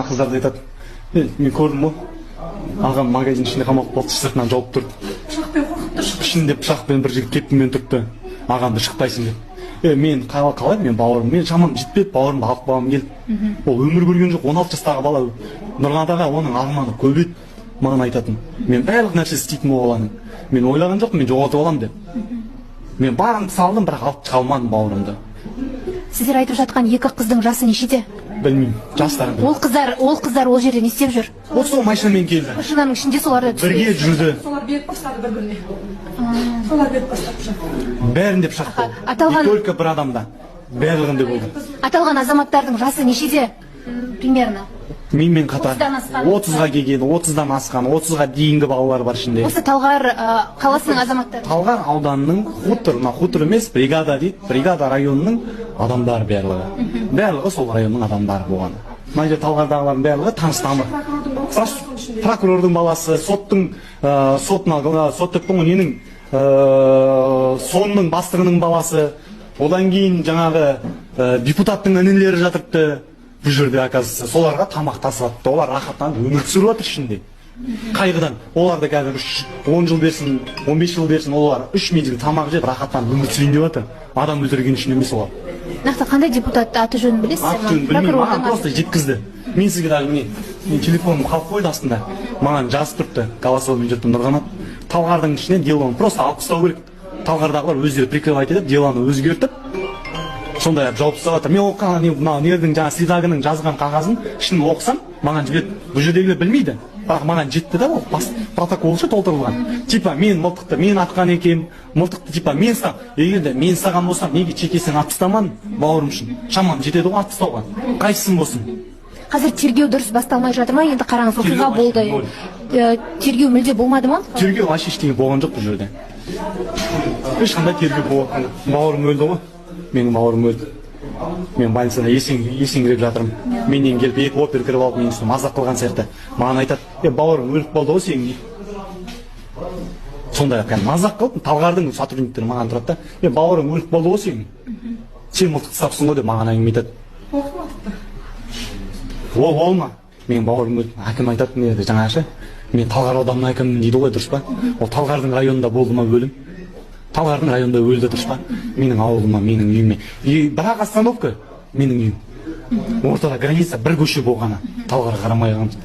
Қыздарды айтады, мен көрдім ғой, ағам магазин ішінде қамалып қалды, сыртынан жауып тұрды. Пышақпен қорқып тұр шықты. Ішінде пышақпен бір жігіт келіп мен тұрды. Ағамды шықпайсың деп. Мен қалай, мен бауырым, мен шамам жетпеді, бауырымды алып қалғым келді. Ол өмір көрген жоқ, 16 жастағы бала. Нұрғат аға оның арманы көп еді. Маған айтатын, мен барлық нәрсе істейтін ол баланың. Мен ойлаған жоқпын, мен жоғалтып аламын деп. Мен барымды салдым, бірақ алып шыға алмадым бауырымды. Сіздер айтып жатқан екі қыздың жасы нешеде? Білмеймін, жастары. Ол қыздар ол жерде не істеп жүр? Осы машинамен келді. Машинаның ішінде соларды Бірге жүрді. Солар беріп бастады бір-біріне. Солар беріп бастады пышақ. Бәрінде пышақ болды. Только бір адамда. Барлығында болды. Аталған азаматтардың жасы нешеде? Примерно. Менімен қатар 30-ға келген, 30-дан асқан, 30-ға дейінгі балалар бар ішінде. Осы Талғар қаласының азаматтары. Талғар ауданының хутор емес, бригада дейді, бригада районының адамдары барлығы. Барлығы сол районның адамдары болған. Мына жерде Талғардағылардың барлығы таныс тамыр. Прокурордың баласы, соттың сонның бастығының баласы, одан кейін жаңағы депутаттың інілері жатырыпты. Бұл жерде, оказывается, соларға тамақ тасылатты, олар рахаттан өмір сүріп жатыр ішінде. Қайғыдан, оларды қазір 10 жыл берсін, 15 жыл берсін, олар 3 мезгіл тамақ жеп, рахаттан өмір сүрейін деп жатыр. Адам өлтірген үшін емес олар. Нақты қандай депутатты аты жөнін білесіз? Аты жөнін білмеймін, маған просто жеткізді. Мен сізге даже мен телефоным қалып қойды астында. Маған жазып тұрыпты, голосовоймен жүріпті Нұрғанат. Талғардың ішінен делоны просто алып тастау керек. Талғардағылар өздері прикрывать етіп, делоны өзгертіп, сондай жауып тастап жатыр. Мен оқыған нердің жаңа следагінің жазған қағазын ішін оқысам, маған жіберді. Бұл жердегілер білмейді. Бірақ маған жетті да ол протоколшы толтырылған. Типа мен мылтықты мен атқан екем, мылтықты типа мен ұстам. Егер де мен ұстаған болсам, неге чекесін атып тастамадың бауырым үшін? Шамам жетеді ғой атып тастауға. Қайсысын болсын? Қазір тергеу дұрыс басталмай жатыр ма? Енді қараңыз, оқиға болды. Тергеу мүлде болмады ма? Тергеу вообще ештеңе болған жоқ бұл жерде. Ешқандай тергеу болған. Бауырым өлді ғой. Менің бауырым өлді. Мен больницада есеңгіреп жатырмын. Менен келіп екі опер кіріп алып, мен үстіме мазақ қылған сияқты. Маған айтады, бауырым өліп қалды ғой сенің. Сондай мазақ қылып, Талғардың сотрудниктері маған тұрады да, бауырым өліп қалды ғой сенің. Сен мылтық тастапсың ғой деп маған әңгіме айтады. Ол ма? Менің бауырым өлді. Әкім айтады, не деді жаңаша? Мен Талғар ауданының әкімімін дейді ғой, дұрыс па? Ол Талғардың районында болды ма өлім? Талғардың районында өлді, дұрыс па? Менің ауылыма, менің үйіме. Бірақ остановка менің үйім. Ортада граница бір көше болғаны. Талғарға қарамай қалғанбыз.